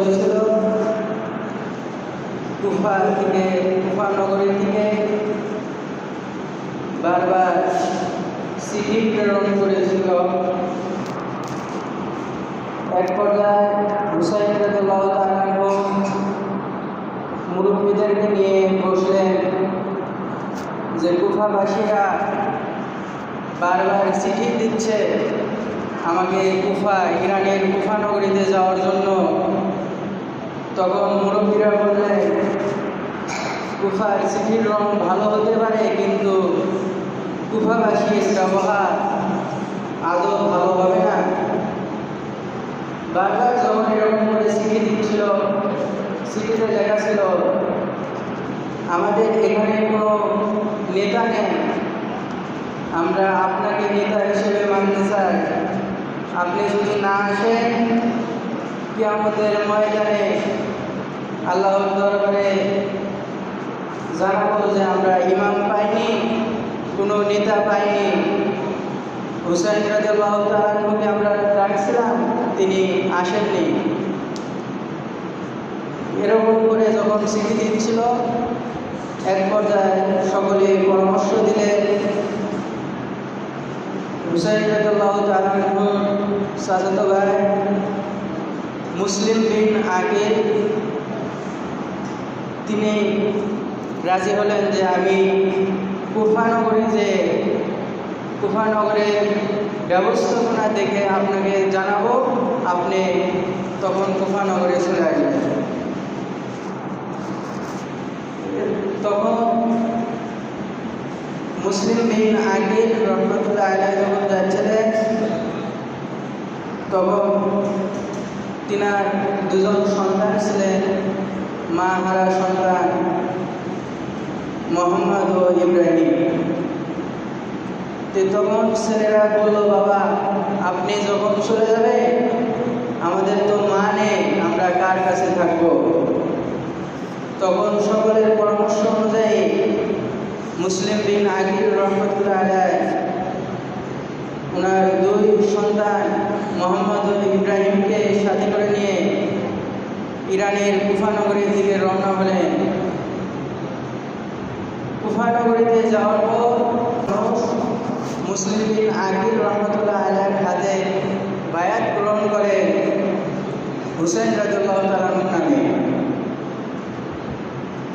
হয়েছিল কুফা নগরী থেকে বারবার চিঠি প্রেরণ করেছিল। এক পর্যায়ে হুসাইন রাদিয়াল্লাহু তাআলা আনহু মুরব্বীদেরকে নিয়ে বসলেন যে কুফাবাসীরা বারবার চিঠি দিচ্ছে আমাকে ইরানের কুফা নগরীতে যাওয়ার জন্য। তখন মুরব্বীরা বললেন, কুফার চিঠির রং ভালো হতে পারে, কিন্তু কুফাবাসীর ব্যবহার আদৌ ভালো হবে না। বারবার যখন এরকম করে চিঠি দিচ্ছিল, চিঠিতে লেখা ছিল, আমাদের এখানে কোনো নেতা নেই, আমরা আপনাকে নেতা হিসেবে মানতে চাই। আপনি যদি না আসেন, কিয়ামতের ময়দানে আল্লাহর দরবারে জানাবো যে আমরা ইমাম পাইনি, কোনো নেতা পাইনি। হুসাইন রাদিয়াল্লাহু তাআলা আনহুকে আমরা ডাকছিলাম, তিনি আসেননি। এরকম করে যখন চিঠি দিচ্ছিল, এক পর্যায়ে সকলে পরামর্শ দিলেন হুসাইন রাদিয়াল্লাহু তাআলা আনহুর চাচাতো ভাই মুসলিম বিন আকিল, তিনি রাজি হলেন যে আমি কুফা নগরের ব্যবস্থাপনা দেখে আপনাকে জানাবো, আপনি তখন কুফা নগরে চলে আসবেন। তখন মুসলিম বিন আকিল রহমতুল্লাহ আলাইহি যখন যাচ্ছিলেন, তখন তিনার দুজন সন্তান ছিলেন, মা হারা সন্তান মোহাম্মদ ও ইব্রাহিম। তখন ছেলেরা বলল, বাবা আপনি যখন চলে যাবেন, আমাদের তো মা নেই, আমরা কার কাছে থাকবো? তখন সকলের পরামর্শ অনুযায়ী মুসলিম বিন আকিল রহমতুল্লাহ আলাইহি ওনার দুই সন্তান মোহাম্মদ ও ইব্রাহিমকে সাথে করে নিয়ে ইরানের কুফা নগরীর দিকে রওনা হলেন। কুফা নগরীতে যাওয়ার পর মুসলিম বিন আকিল রহমতুল্লাহ আলাইহির হাতে বায়াত গ্রহণ করেন হুসাইন রাদিয়াল্লাহু তাআলা আনহুর নামে।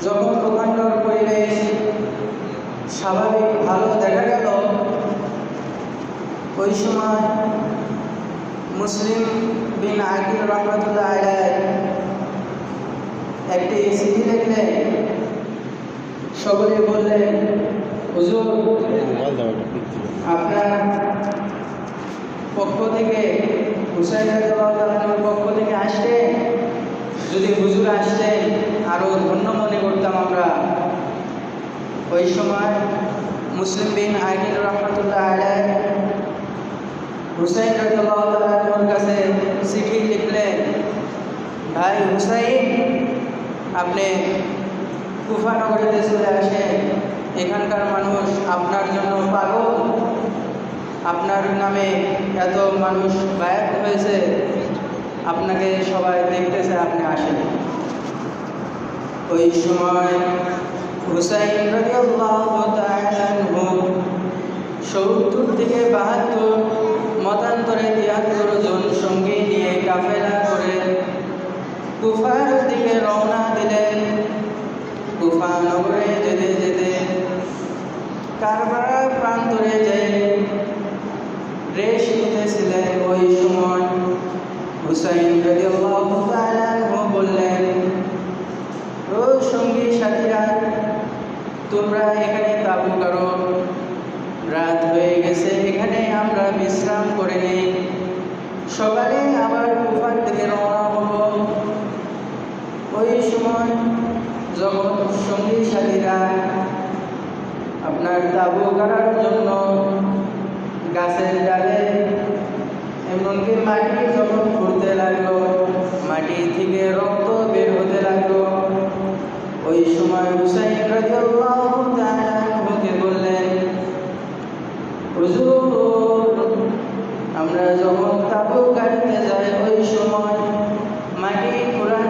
যখন ওখানকার পরিবেশ স্বাভাবিক ভালো দেখা গেল, ওই সময় মুসলিম বিন আকিল রহমতুল্লাহ আলাইহি একটি চিঠি লিখলেন। সকলে বললেন, হুজুর আপনার পক্ষ থেকে, হুসাইন রাদিয়াল্লাহু তাআলা আনহুর পক্ষ থেকে আসলে, যদি হুজুর আসতেন আরও ধন্য মনে করতাম আমরা। ওই সময় মুসলিম বিন আকিল রহমতুল্লাহ আলাইহি হুসাইন রাদিয়াল্লাহু তাআলা আনহুর কাছে চিঠি লিখলেন, ভাই হুসাইন, আপনি কুফা নগরীতে চলে আসেন, এখানকার মানুষ আপনার জন্য পাগল, আপনার নামে এত মানুষ বায়াত হয়েছে, আপনাকে সবাই দেখতেছে, আপনি আসেন। ওই সময় হুসাইন রাদিয়াল্লাহু তাআলা আনহু ৭০ থেকে ৭২ মতান্তরে ৭৩ জন সঙ্গী নিয়ে কাফেলা করে কুফার দিকে রওনা দিলেন। কুফা নগরে যেতে যেতে কারবালার প্রান্তরে যেয়ে রেস্ট নিতেছিলেন। ওই সময় হুসাইন রাদিয়াল্লাহু তাআলা আনহু বললেন, ও সঙ্গী সাথীরা, তোমরা এখানে তাবু করো, রাত হয়ে গেছে, এখানে আমরা বিশ্রাম করে নেই, সকালে আবার কুফার দিকে রওনা হব। ওই সময় যখন সঙ্গী সাথীরা আপনার তাবু করার জন্য গাছের ডালে এমনকি মাটি যখন ঘুরতে লাগলো, মাটি থেকে রক্ত বের হতে লাগলো, ওই সময় হুসাইন রাদিয়াল্লাহু তাআলা আনহুকে বললেন, হুজুর, আমরা যখন তাবু কাটতে যাই, ওই সময় মাটি ঘোরার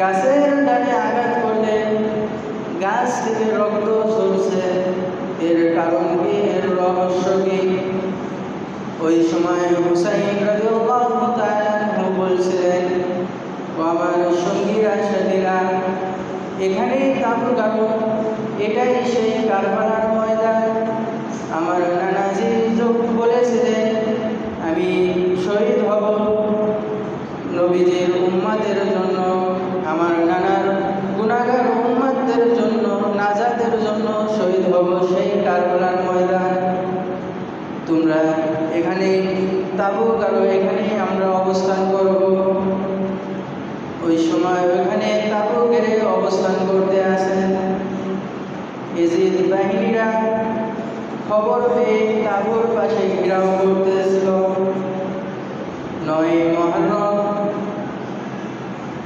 গাছের ডালে আঘাত করলে গাছ থেকে রক্ত ঝরছে, এর কারণ কি, এর রহস্য কি? ওই সময় হুসাইন রাদিয়াল্লাহু তাআলা আনহু বলছিলেন, ও আমার সঙ্গীরা সাথীরা, এখানেই তাবু গাড়ো, এটাই সেই কারবালার ময়দান। আমার নানাজি বলেছিলেন, আমি শহীদ হব নবীজির উম্মতের জন্য, আমার নানার গুনাহগার উম্মতদের জন্য, নাজাতের জন্য শহীদ হব সেই কারবালার ময়দান। তোমরা এখানে তাবু গাড়ো, এখানেই আমরা অবস্থান করব। ওই সময় ওইখানে তাবু গেড়ে অবস্থান করতে আসেন। ইয়াজিদ বাহিনীরা খবর পেয়ে তাবুর পাশে ঘেরাও করতেছিল। ৯ মুহররম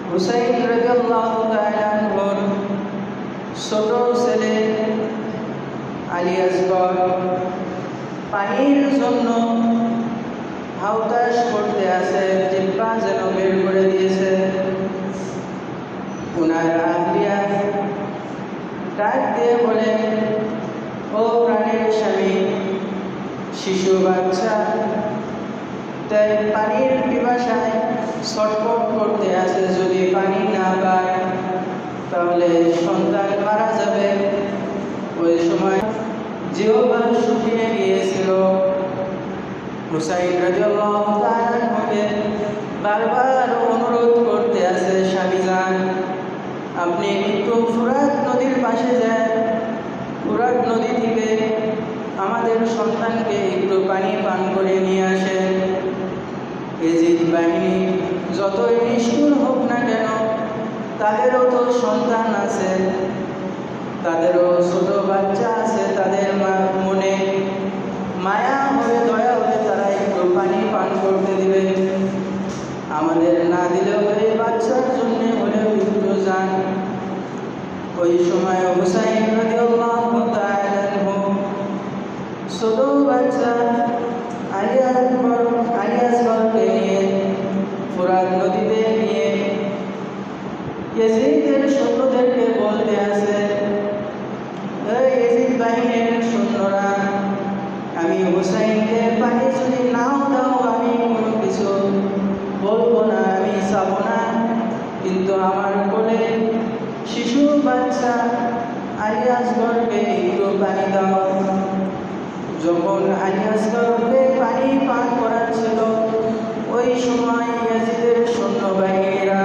হুসাইন রাদিয়াল্লাহু তাআলা আনহুর ছোট ছেলে আলী আসগর পানির জন্য হাউতাশ করতে আসে, জিহ্বা যেন বের করে দিয়েছে। উনার আহলিয়া ডাক দিয়ে বলে, ও প্রাণের স্বামী, শিশু বাচ্চা তাই পানির পিপাসায় ছটফট করতে আসে, যদি পানি না পায় তাহলে সন্তান মারা যাবে। ওই সময় জিহ্বা শুকিয়ে গিয়েছিল। হুসাইন রাদিয়াল্লাহু তাআলা আনহুকে বারবার অনুরোধ করতে আসে, স্বামীজান আপনি একটু ফুরাত নদীর পাশে যান, ফুরাত নদী থেকে আমাদের সন্তানকে একটু পানি পান করে নিয়ে আসেন। ইয়াজিদ বাহিনী যতই নিষ্ঠুর হোক না কেন, তাদেরও তো সন্তান আছে, তাদেরও ছোট বাচ্চা আছে, তাদের মনে মায়া হয়ে দয়া হয়ে তারা একটু পানি পান করতে দিবে। আমাদের না দিলেও এই বাচ্চার জন্য হলেও একটু যান। ওই সময় হুসাইন রাদিয়াল্লাহু তাআলা আনহু ছোট বাচ্চা আলী আসগরকে নিয়ে ফুরাত নদীতে নিয়ে ইয়াজিদের সৈন্যদেরকে বলতে আসে, এই ইয়াজিদ বাহিনীর সৈন্যরা, আমি হুসাইনকে পানি যদি নাও দাও আমি কোনো কিছু বলবো না, আমি চাবো না, কিন্তু আমার কোলে শিশু বাচ্চা আলী আসগরকে একটু পানি দাও। যখন আলী আসগরকে পানি পান করাচ্ছিল, ওই সময় ইয়াজিদের সৈন্যবাহিনীরা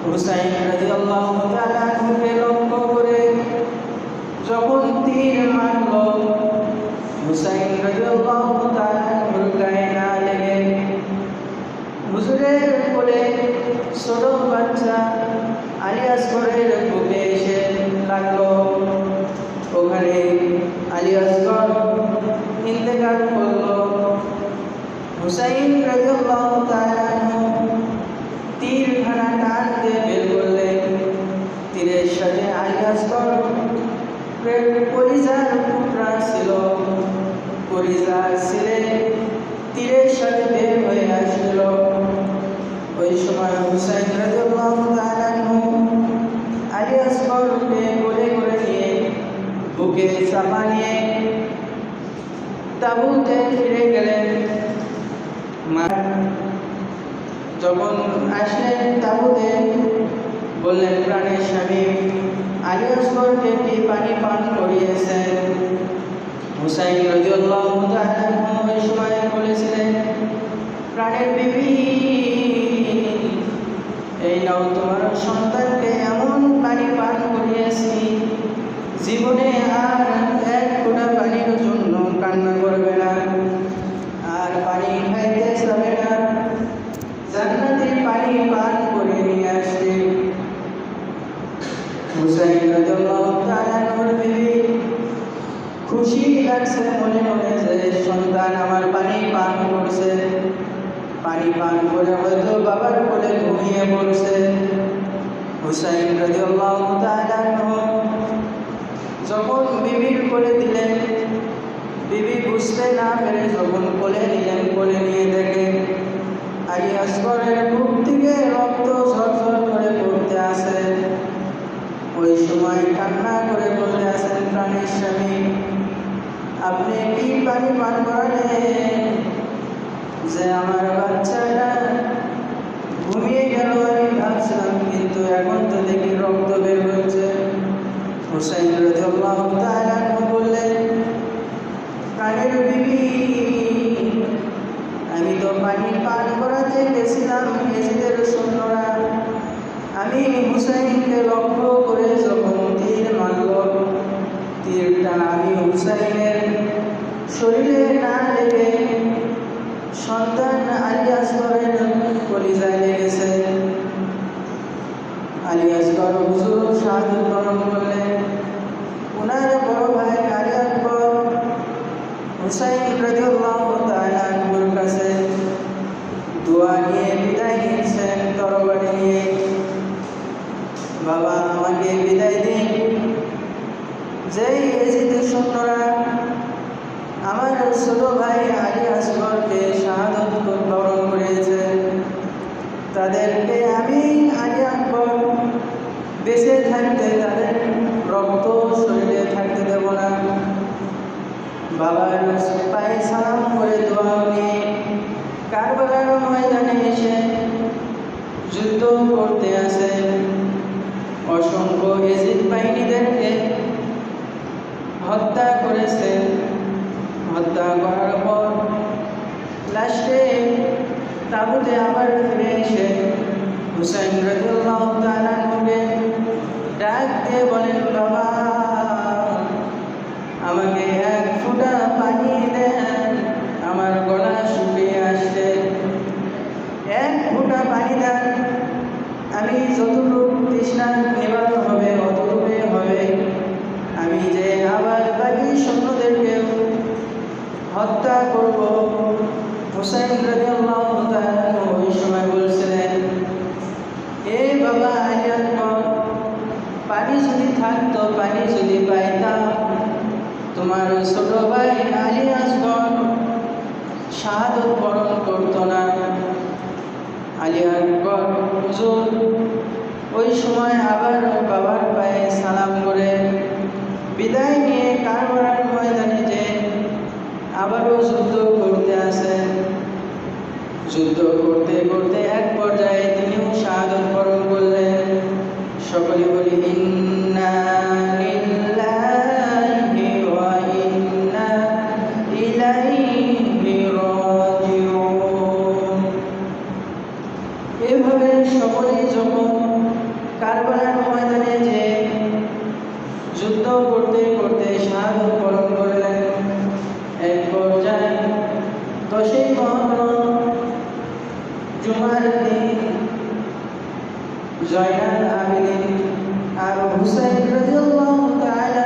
হুসাইন রাদিয়াল্লাহু তাআলা আনহুকে লক্ষ্য করে যখন তীর মারল, হুসাইন রাদিয়াল্লাহু তাআলা আনহুর গায়ে না লেগে হুজুরের কোলে ছোট বাচ্চা আলী আসগরের বুকে এসে লাগলো। ওখানে আলী আসগর ইন্তেকাল করলো। হুসাইন রাদিয়াল্লাহু তাআলা আনহু তীরখানা টান দিয়ে বের করলেন। তীরের সাথে আলী আসগর কলিজার টুকরা ছিল, কলিজা ছিঁড়ে তীরের সাথে বের হয়ে আসছিল। ওই সময় হুসাইন রাদিয়াল্লাহু তাআলা আনহু আলী আসগরকে কোলে করে নিয়ে বুকে চাপা নিয়ে তাঁবুতে ফিরে গেলেন। যখন আসলেন তাঁবুতে, বললেন, প্রাণের স্বামী, আলী আসগরকে কি পানি পান করিয়েছেন? হুসাইন রাদিয়াল্লাহু তাআলা আনহু ওই সময় বলেছিলেন, প্রাণের বিবি, এই নাও তোমার সন্তানকে এমন পানি পান করিয়েছি, জীবনে আর এক ফোঁটা পানির জন্য কান্না করবে না, আর পানি খাইতে যাবে না, জান্নাতি পানি পান করে নিয়ে আসবে। হুসাইন রাদিয়াল্লাহু তাআলা আনহুর বিবি খুশি লাগছে মনে মনে যে সন্তান আমার পানি পান করছে, পানি পান করে হয়তো বাবার কোলে ঘুমিয়ে পড়ছে। হুসাইন রাদিয়াল্লাহু তাআলা আনহু যখন বিবির কোলে দিলেন, বিবি বুঝতে না পেরে যখন কোলে নিলেন, কোলে নিয়ে দেখেন আলী আসগরের বুক থেকে রক্ত ঝরঝর করে পড়তে পানি পান করালেন যে আমার বাচ্চাটা ঘুমিয়ে গেল। আমি ভাবছিলাম, কিন্তু এখন তো দেখি রক্ত বের হচ্ছে। হুসাইন রাদিয়াল্লাহু তাআলা বললেন, প্রাণের বিবি, আমি তো পানি পান করাতে গেছিলাম ইয়াজিদের সৈন্যরা। আমি হুসাইনকে লক্ষ্য করে যখন তীর মারল, তীরটা আমি হুসাইনের শরীরে না লেগে সন্তান আলী আসগরের কলিজায় লেগেছে। আলী আসগর হুজুর শাহাদাত বরণ করলেন। ওনার বড় ভাই আলী আকবর হুসাইন রাদিয়াল্লাহু তাআলা আনহুর কাছে দোয়া নিয়ে বিদায় নিয়েছেন তরবারি নিয়ে। বাবা, আমাকে বিদায় দিন। যেই ইয়াজিদের সৈন্যরা আমার ছোট ভাই আলী আসগরকে শাহাদাত বরণ করেছে, তাদেরকে আমি আলী আকবর বেঁচে থাকতে, তাদের রক্ত শরীরে থাকতে দেব না। বাবার পায়ে সালাম করে দোয়া নিয়ে কারবালার ময়দানে এসে যুদ্ধ করতে আসে। অসংখ্য ইয়াজিদ বাহিনীদেরকে হত্যা করেছেন। হত্যা করার পর লাস্টে তাবুতে আবার ফিরে এসে হুসাইন রাদিয়াল্লাহু তাআলা আনহুকে ডাক দিয়ে বলেন, বাবা, আমাকে এক ফোঁটা পানি দেন, আমার গলা শুকিয়ে আসছে। এক ফোঁটা পানি দেন, আমি যতটুকু তৃষ্ণা নিবারণ হবে অতটুকুই হবে। আমি যে আবার বাকি সৈন্যদেরকে হত্যা করব। হুসাইন রাদিয়াল্লাহু তাআলা ওই সময় বলছিলেন, এ বাবা আলী আকবর, পানি যদি থাকতো, পানি যদি পাইতাম, তোমার ছোট ভাই আলী আসগর শাহাদাত বরণ করতো না। আলী আকবর হুজুর ওই সময় আবার বাবার পায়ে সালাম করে বিদায় নিয়ে কারবালার ময়দানে যে আবারও যুদ্ধ করতে আসেন। যুদ্ধ করতে করতে এক পর্যায়ে তিনিও শাহাদাত বরণ করলেন। সকলে বলি, ইন্না লিল্লাহি ওয়া ইন্না ইলাইহি রাজিউন। এভাবে সকলেই যখন কারবালার ময়দানে যে যুদ্ধ করতে করতে শাহাদাত বরণ করলেন, এক পর্যায়ে 10ই মহরম জুমার দিন জয়নাল আবেদিন আর হুসাইন রাদিয়াল্লাহু তাআলা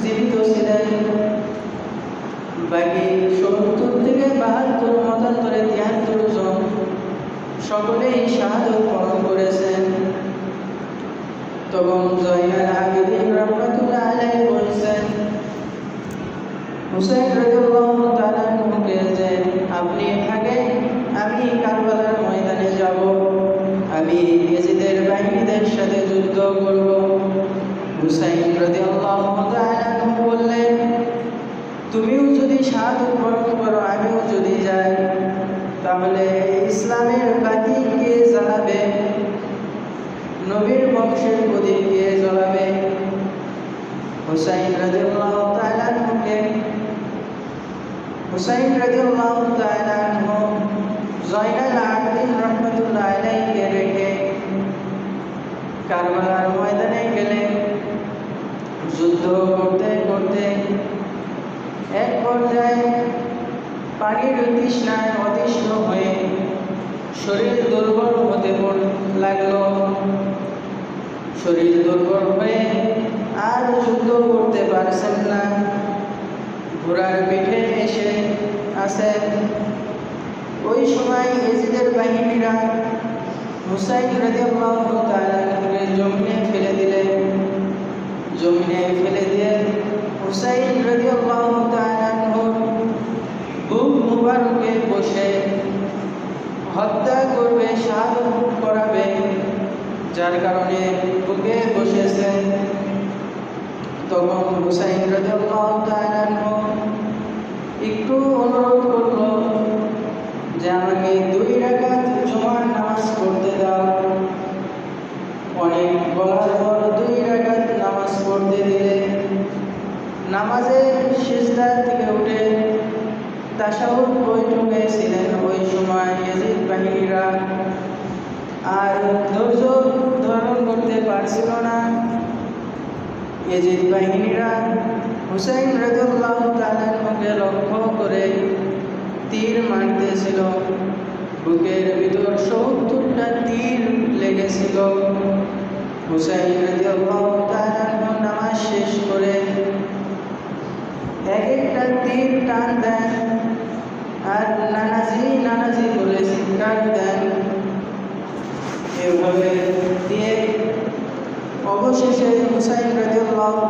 জীবিত ছিলেন। বাকি 70 থেকে 72 মতান্তরে 73 জন সকলেই শাহাদাত বরণ করেছেন। তখন জয়নাল আবেদিন রাহমাতুল্লাহ আলাইহি বলেছেন হুসাইন রাদিয়াল্লাহু তাআলা আনহুকে যে, আপনি থাকেন, আমি কারবালার ময়দানে যাব, আমি ইয়াজিদের বাহিনীদের সাথে যুদ্ধ করব। হুসাইন রাদিয়াল্লাহু তাআলা আনহু বললেন, তুমিও যদি শাহাদাত বরণ করো, আমিও যদি যাই, তাহলে ইসলামের বাতি কে জ্বালাবে? নবীর বংশের প্রদীপ কে জ্বালাবে? হুসাইন রাদিয়াল্লাহু তাআলা আনহুকে হুসাইন রাদিয়াল্লাহু তাআলা আনহু জয়নাল আবেদিন রাহমাতুল্লাহ আলাইহিকে রেখে কারবালার ময়দানে গেলেন। যুদ্ধ করতে করতে এক পর্যায়ে পানির তৃষ্ণায় অতিষ্ঠ হয়ে শরীর দুর্বল হতে লাগলো। শরীর দুর্বল হয়ে আর যুদ্ধ করতে পারছেন না। ঘোড়ার পিঠে এসে আসেন। ওই সময় ইয়াজিদের বাহিনীরা হুসাইন রাদিয়াল্লাহু তাআলা আনহুকে জমিনে ফেলে দিলেন। জমিনে ফেলে দিয়ে হুসাইন রাদিয়াল্লাহু তাআলা আনহু বুক মুবারকে বসে হত্যা করবে, শাহাদাত করাবে, যার কারণে বুকে বসেছেন। তখন হুসাইন রাদিয়াল্লাহু তাআলা আনহু একটু অনুরোধ করলো যে আমাকে 2 রাকাত জুমার নামাজ পড়তে দাও। অনেক বলার পর 2 রাকাত নামাজ পড়তে দিলে নামাজে সিজদা থেকে উঠে তাশাহুদ বৈঠকে ছিলেন। ওই সময় ইয়াজিদ বাহিনীরা আর ধৈর্য ধারণ করতে পারছিল না। ইয়াজিদ বাহিনীরা হুসাইন রাদিয়াল্লাহু তাআলা আনহুকে লক্ষ্য করে তীর মারতেছিল। বুকের ভিতর 70টা তীর লেগেছিল। হুসাইন রাদিয়াল্লাহু তাআলা আনহু নামাজ শেষ করে এক একটা তীর টান দেন আর নানাজি নানাজি বলে চিৎকার দেন। এভাবে দিয়ে অবশেষে হুসাইন রাদিয়াল্লাহু